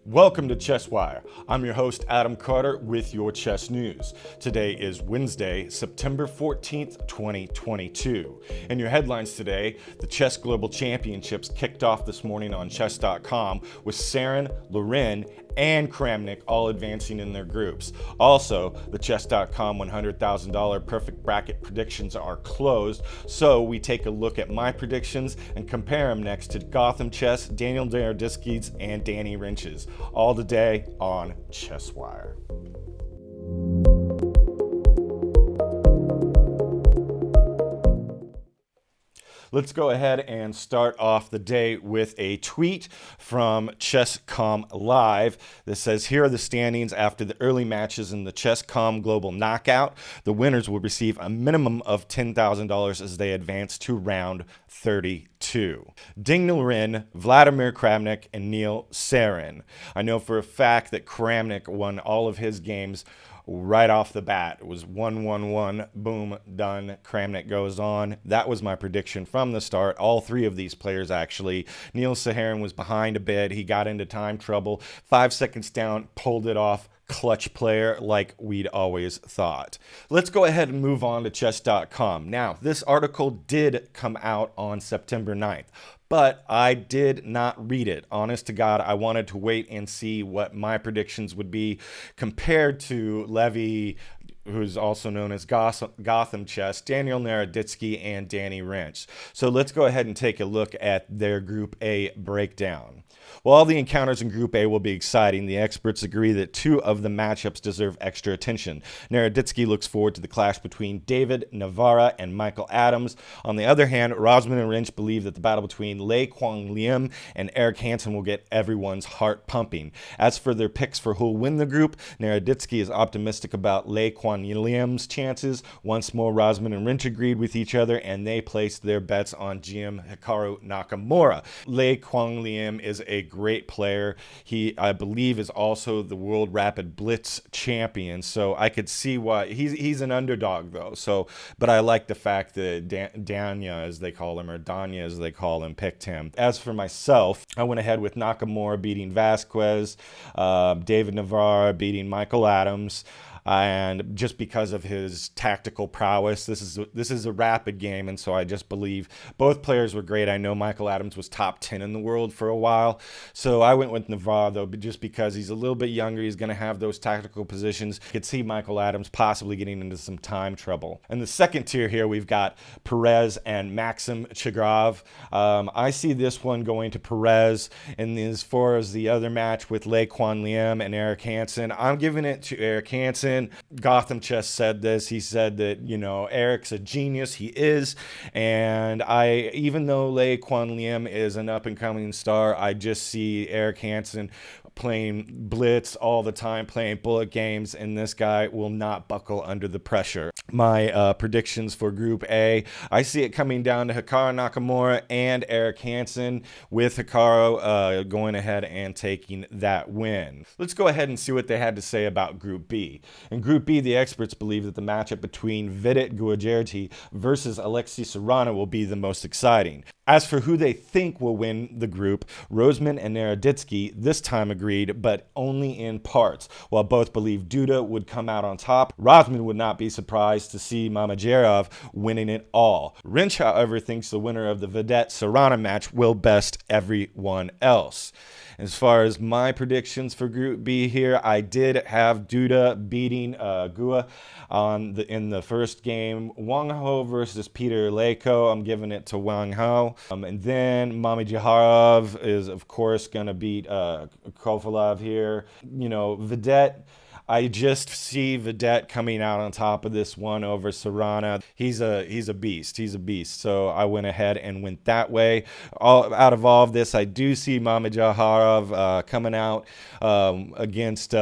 Welcome to ChessWire. I'm your host, Adam Carter, with your chess news. Today is Wednesday, September 14th, 2022. In your headlines today, the Chess Global Championships kicked off this morning on Chess.com with Sarin, Loren, and Kramnik all advancing in their groups. Also, the Chess.com $100,000 perfect bracket predictions are closed, so we take a look at my predictions and compare them next to Gotham Chess, Daniel Naroditsky's, and Danny Rensch's. All today on ChessWire. Let's go ahead and start off the day with a tweet from Chesscom Live that says, here are the standings after the early matches in the Chesscom Global Knockout. The winners will receive a minimum of $10,000 as they advance to round 32. Ding Loren, Vladimir Kramnik, and Neil Sarin. I know for a fact that Kramnik won all of his games right off the bat. It was 1-1-1, boom, done. Kramnik goes on. That was my prediction from the start. All three of these players, actually. Neil Sarin was behind a bit. He got into time trouble. 5 seconds down, pulled it off. Clutch player like we'd always thought. Let's go ahead and move on to chess.com. Now, this article did come out on September 9th, but I did not read it. Honest to God, I wanted to wait and see what my predictions would be compared to Levy, who's also known as Gotham Chess, Daniel Naroditsky, and Danny Rensch. So let's go ahead and take a look at their Group A breakdown. While all the encounters in Group A will be exciting, the experts agree that two of the matchups deserve extra attention. Naroditsky looks forward to the clash between David Navarra and Michael Adams. On the other hand, Rosman and Rensch believe that the battle between Lei Kwang-Liam and Eric Hansen will get everyone's heart pumping. As for their picks for who'll win the group, Naroditsky is optimistic about Lei Kwang-Liam's chances. Once more, Rosman and Rensch agreed with each other, and they placed their bets on GM Hikaru Nakamura. Lei Kwang-Liam is a great player. He, I believe, is also the World Rapid Blitz champion, so I could see why he's an underdog though. So, but I like the fact that Danya, as they call him, or Danya as they call him, picked him. As for myself, I went ahead with Nakamura beating Vasquez, David Navarra beating Michael Adams. And just because of his tactical prowess, this is a rapid game, and so I just believe both players were great. I know Michael Adams was top 10 in the world for a while, so I went with Navarre, though, just because he's a little bit younger. He's going to have those tactical positions. You could see Michael Adams possibly getting into some time trouble. In the second tier here, we've got Perez and Maxim Chigrov. I see this one going to Perez, and as far as the other match with Lei Kwang-Liam and Eric Hansen, I'm giving it to Eric Hansen. Gotham Chess said this. He said that, you know, Eric's a genius. He is. And even though Lei Kwang-Liam is an up-and-coming star, I just see Eric Hansen playing blitz all the time, playing bullet games, and this guy will not buckle under the pressure. My predictions for Group A, I see it coming down to Hikaru Nakamura and Eric Hansen, with Hikaru going ahead and taking that win. Let's go ahead and see what they had to say about Group B. In Group B, the experts believe that the matchup between Vidit Gujarati versus Alexei Sarana will be the most exciting. As for who they think will win the group, Rosman and Naroditsky this time agreed, but only in parts. While both believe Duda would come out on top, Rosman would not be surprised to see Mamedyarov winning it all. Rensch, however, thinks the winner of the Vidit-Sarana match will best everyone else. As far as my predictions for Group B here, I did have Duda beating Gua in the first game. Wang Ho versus Peter Leko, I'm giving it to Wang Ho. And then Mamedyarov is, of course, going to beat Kovalov here. You know, Vidit, I just see Vidit coming out on top of this one over Sarana. He's a beast. He's a beast. So I went ahead and went that way. Out of all of this, I do see Mamedyarov coming out against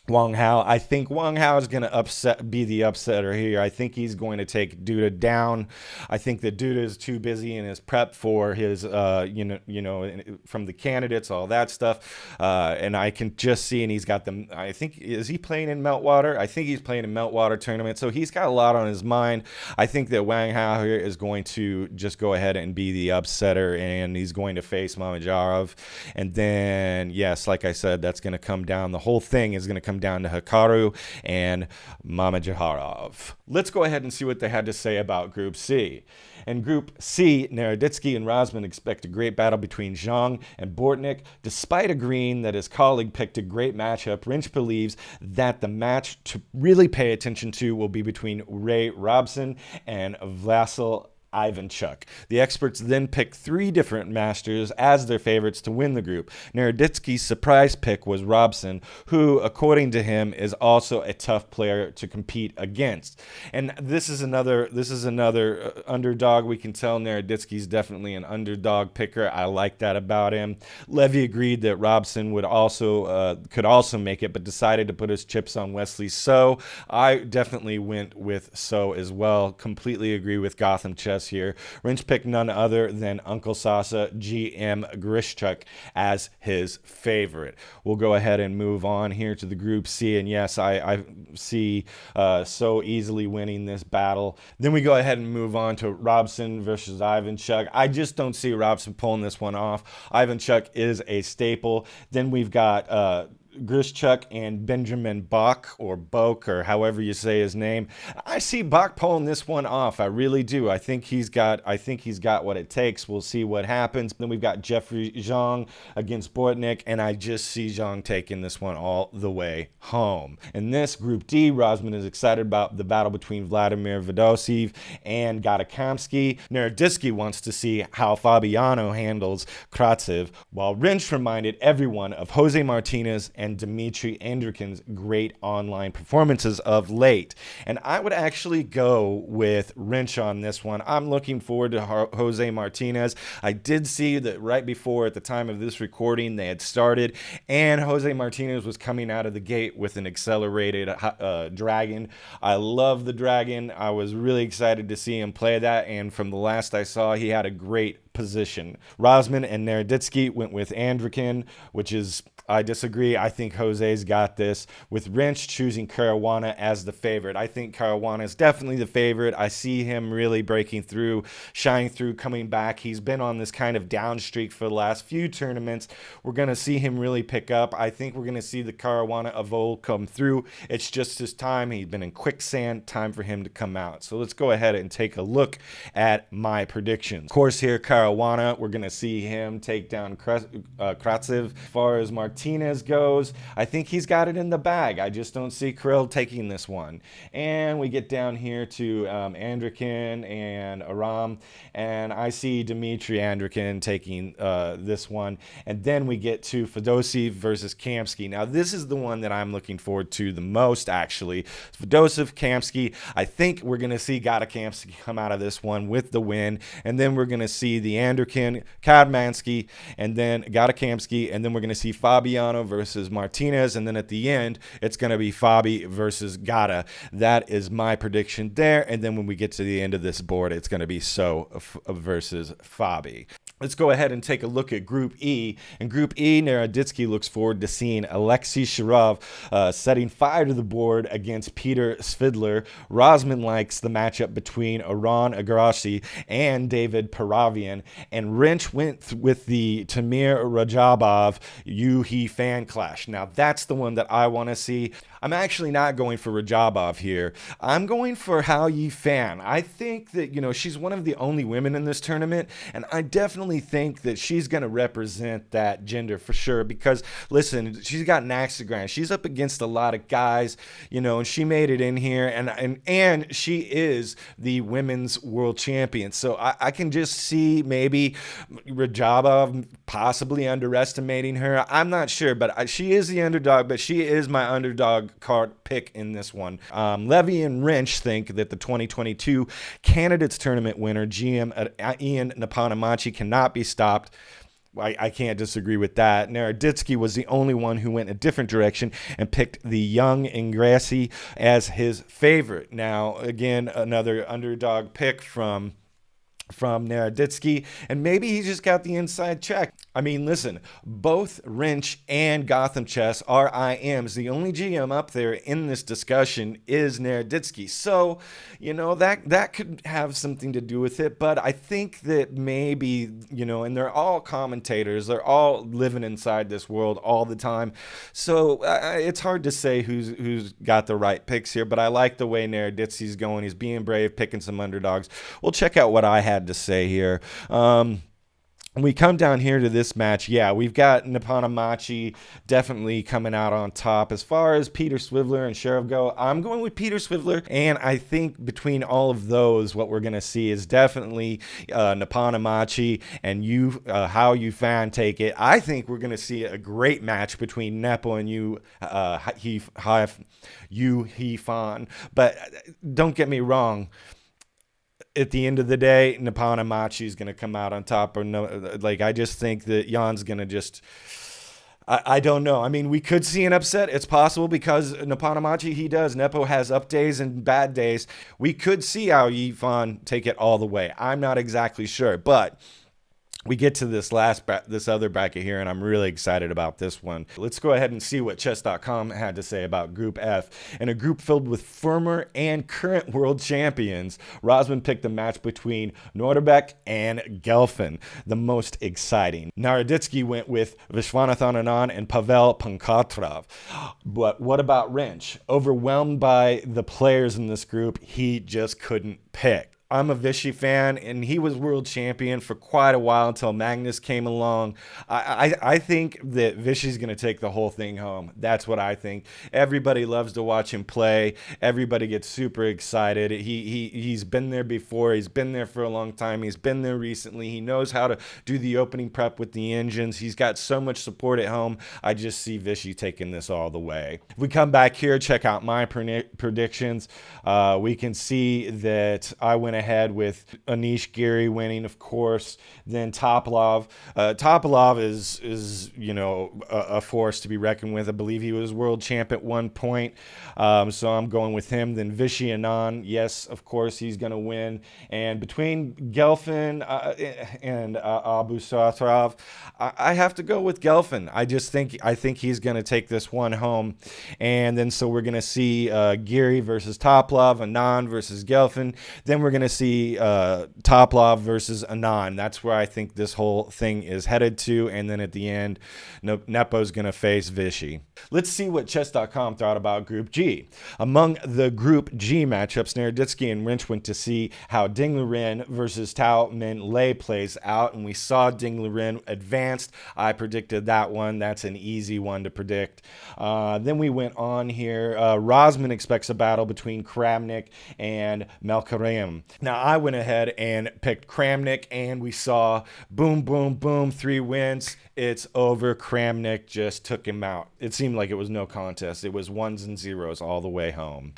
Wang Hao. I think Wang Hao is going to be the upsetter here. I think he's going to take Duda down. I think that Duda is too busy in his prep for his, from the candidates, all that stuff. And I can just see, and he's got them. I think, is he playing in Meltwater? I think he's playing in Meltwater tournament. So he's got a lot on his mind. I think that Wang Hao here is going to just go ahead and be the upsetter, and he's going to face Mamedyarov. And then, yes, like I said, that's going to come down. The whole thing is going to come down to Hikaru and Mamedyarov. Let's go ahead and see what they had to say about Group C. In Group C, Naroditsky and Rosman expect a great battle between Zhang and Bortnik. Despite agreeing that his colleague picked a great matchup, Rensch believes that the match to really pay attention to will be between Ray Robson and Vasil Ivanchuk. The experts then picked 3 different masters as their favorites to win the group. Naroditsky's surprise pick was Robson, who, according to him, is also a tough player to compete against. And this is another underdog. We can tell Naroditsky's definitely an underdog picker. I like that about him. Levy agreed that Robson would could also make it, but decided to put his chips on Wesley So. I definitely went with So as well. Completely agree with Gotham Chess here. Rensch picked none other than Uncle Sasa GM Grishchuk as his favorite. We'll go ahead and move on here to the Group C, and yes, I see So easily winning this battle. Then we go ahead and move on to Robson versus Ivanchuk. I just don't see Robson pulling this one off. Ivanchuk is a staple. Then we've got Grishchuk and Benjamin Bach, or Boak, or however you say his name. I see Bach pulling this one off. I really do. I think he's got what it takes. We'll see what happens. Then we've got Jeffrey Zhang against Bortnik, and I just see Zhang taking this one all the way home. In this Group D, Rosman is excited about the battle between Vladimir Fedosiv and Gadakamsky. Naroditsky wants to see how Fabiano handles Kravtsev, while Rensch reminded everyone of Jose Martinez and Dmitry Andrikhin's great online performances of late. And I would actually go with Rensch on this one. I'm looking forward to Jose Martinez. I did see that right before, at the time of this recording, they had started, and Jose Martinez was coming out of the gate with an accelerated dragon. I love the dragon. I was really excited to see him play that, and from the last I saw, he had a great position. Rosman and Naroditsky went with Andrikhin, which is, I disagree. I think Jose's got this, with Rensch choosing Caruana as the favorite. I think Caruana is definitely the favorite. I see him really breaking through, shining through, coming back. He's been on this kind of down streak for the last few tournaments. We're going to see him really pick up. I think we're going to see the Caruana of old come through. It's just his time. He's been in quicksand. Time for him to come out. So let's go ahead and take a look at my predictions. Of course, here, Caruana, we're going to see him take down Kravtsev. As far as Martinez goes, I think he's got it in the bag. I just don't see Kirill taking this one. And we get down here to Andrikhin and Aram, and I see Dmitry Andrikhin taking this one. And then we get to Fedosiv versus Kamsky. Now, this is the one that I'm looking forward to the most, actually. Fedosiv, Kamsky. I think we're going to see Gadakamsky come out of this one with the win, and then we're going to see the Andrikhin, Kadmansky, and then Gadakamsky, and then we're going to see Fabiano versus Martinez, and then at the end, it's going to be Fabi versus Gada. That is my prediction there, and then when we get to the end of this board, it's going to be So versus Fabi. Let's go ahead and take a look at Group E. In Group E, Naroditsky looks forward to seeing Alexei Shirov setting fire to the board against Peter Svidler. Rosman likes the matchup between Aron Agassi and David Paravian. And Rensch went with the Tamir Rajabov Yu-He fan clash. Now, that's the one that I want to see. I'm actually not going for Rajabov here. I'm going for Hao Yifan. I think that, she's one of the only women in this tournament, and I definitely think that she's going to represent that gender for sure, because, listen, she's got an axe to grind. She's up against a lot of guys, and she made it in here, and she is the women's world champion. So I can just see maybe Rajabov possibly underestimating her. I'm not sure, but she is the underdog, but she is my underdog card pick in this one. Levy and Rensch think that the 2022 Candidates Tournament winner, GM Ian Napanamachi, cannot be stopped. I can't disagree with that. Naroditsky was the only one who went a different direction and picked the young Ingrassi as his favorite. Now, again, another underdog pick from Naroditsky, and maybe he just got the inside check. I mean, listen, both Rensch and Gotham Chess are IMs. The only GM up there in this discussion is Naroditsky. So, you know, that could have something to do with it, but I think that maybe, you know, and they're all commentators, they're all living inside this world all the time. So it's hard to say who's got the right picks here, but I like the way Naroditsky's going. He's being brave, picking some underdogs. We'll check out what I had to say here. We come down here to this match. Yeah, we've got Niemann definitely coming out on top. As far as Peter Swiveler and Sheriff go, I'm going with Peter Swiveler, and I think between all of those, what we're going to see is definitely Niemann and How You Fan take it. I think we're going to see a great match between Nepo and He Fan. But don't get me wrong. At the end of the day, Niemann is going to come out on top. Or no, like, I just think that Jan's going to just, I don't know. I mean, we could see an upset. It's possible because Niemann, he does. Nepo has up days and bad days. We could see how Yifan take it all the way. I'm not exactly sure, but we get to this other bracket here, and I'm really excited about this one. Let's go ahead and see what Chess.com had to say about Group F. In a group filled with former and current world champions, Rosman picked a match between Norderbeck and Gelfin, the most exciting. Naroditsky went with Vishwanathan Anand and Pavel Pankatrov. But what about Rensch? Overwhelmed by the players in this group, he just couldn't pick. I'm a Vichy fan, and he was world champion for quite a while until Magnus came along. I think that Vichy's going to take the whole thing home. That's what I think. Everybody loves to watch him play. Everybody gets super excited. He's been there before. He's been there for a long time. He's been there recently. He knows how to do the opening prep with the engines. He's got so much support at home. I just see Vichy taking this all the way. If we come back here, check out my predictions. We can see that I went ahead with Anish Giri winning, of course, then Topalov. Topalov is you know, a force to be reckoned with. I believe he was world champ at one point, so I'm going with him. Then Vichy Anand, yes, of course, he's going to win. And between Gelfin and Abu Satrov, I have to go with Gelfin. I think he's going to take this one home. And then so we're going to see Giri versus Topalov, Anand versus Gelfin. Then we're going to see Topalov versus Anand. That's where I think this whole thing is headed to. And then at the end, Nepo's going to face Vichy. Let's see what Chess.com thought about Group G. Among the Group G matchups, Naroditsky and Rensch went to see how Ding Liren versus Tao Min Lei plays out. And we saw Ding Liren advanced. I predicted that one. That's an easy one to predict. Then we went on here. Rosman expects a battle between Kramnik and Melkarim. Now, I went ahead and picked Kramnik, and we saw boom, boom, boom, 3 wins. It's over. Kramnik just took him out. It seemed like it was no contest. It was 1s and 0s all the way home.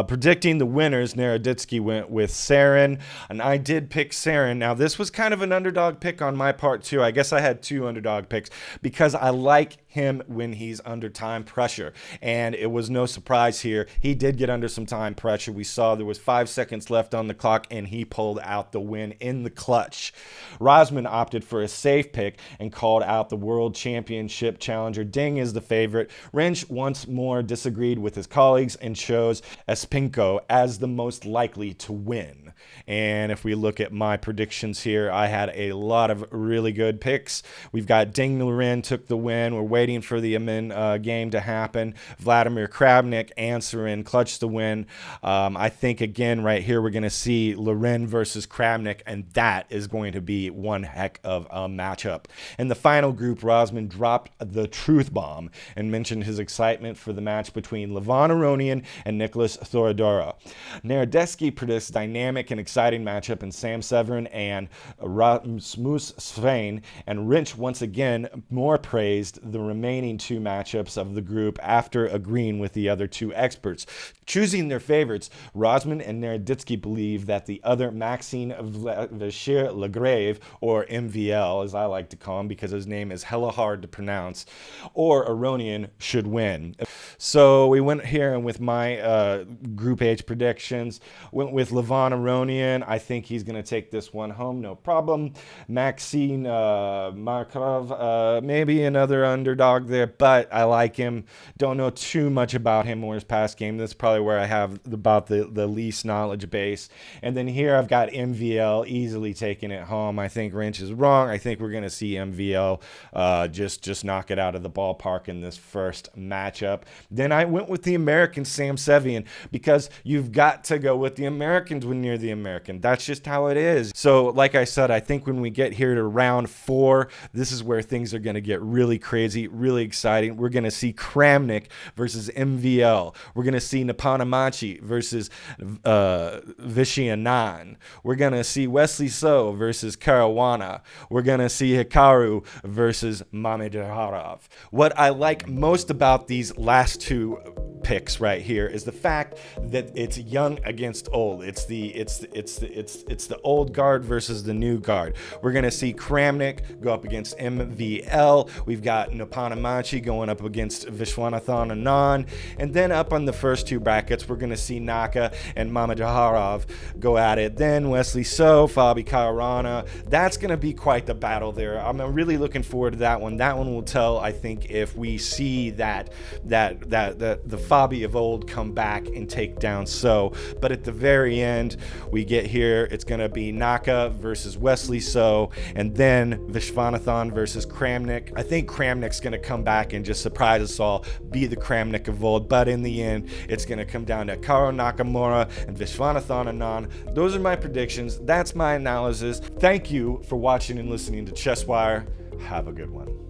Predicting the winners, Naroditsky went with Sarin, and I did pick Sarin. Now, this was kind of an underdog pick on my part, too. I guess I had 2 underdog picks because I like him when he's under time pressure, and it was no surprise here. He did get under some time pressure. We saw there was 5 seconds left on the clock, and he pulled out the win in the clutch. Rosman opted for a safe pick and called out the World Championship challenger. Ding is the favorite. Rensch once more disagreed with his colleagues and chose Espinko as the most likely to win. And if we look at my predictions here, I had a lot of really good picks. We've got Ding Liren took the win. We're waiting for the Amin game to happen. Vladimir Kramnik answering clutched the win. I think, again, right here, we're going to see Liren versus Kramnik, and that is going to be one heck of a matchup. In the final group, Rosman dropped the truth bomb and mentioned his excitement for the match between Levon Aronian and Nicholas Thorodora. Naroditsky predicts dynamic and exciting matchup in Sam Severin and Rasmus Svein, and Rensch once again more praised the remaining 2 matchups of the group after agreeing with the other 2 experts. Choosing their favorites, Rosman and Naroditsky believe that the other Maxime Vachier-Lagrave, or MVL as I like to call him because his name is hella hard to pronounce, or Aronian should win. So we went here and with my Group H predictions, went with Levon Aronian. I think he's going to take this one home, no problem. Maxime Markov, maybe another underdog there, but I like him. Don't know too much about him or his past game. That's probably where I have about the least knowledge base. And then here I've got MVL easily taking it home. I think Rensch is wrong. I think we're going to see MVL just knock it out of the ballpark in this first matchup. Then I went with the American Sam Sevian because you've got to go with the Americans when you're the American. That's just how it is. So like I said, I think when we get here to round 4, this is where things are going to get really crazy, really exciting. We're going to see Kramnik versus MVL. We're going to see Napanamachi versus Vishianan. We're going to see Wesley So versus Caruana. We're going to see Hikaru versus Mamedyarov. What I like most about these last 2 picks right here is the fact that it's young against old. It's the old guard versus the new guard. We're gonna see Kramnik go up against MVL. We've got Napanamachi going up against Viswanathan Anand, and then up on the first 2 brackets, we're gonna see Naka and Mamedyarov go at it. Then Wesley So, Fabi Caruana. That's gonna be quite the battle there. I'm really looking forward to that one. That one will tell, I think, if we see that the Fabi of old come back and take down So. But at the very end, we get here, it's going to be Naka versus Wesley So, and then Viswanathan versus Kramnik. I think Kramnik's going to come back and just surprise us all, be the Kramnik of old, but in the end, it's going to come down to Karo Nakamura and Viswanathan Anand. Those are my predictions. That's my analysis. Thank you for watching and listening to ChessWire. Have a good one.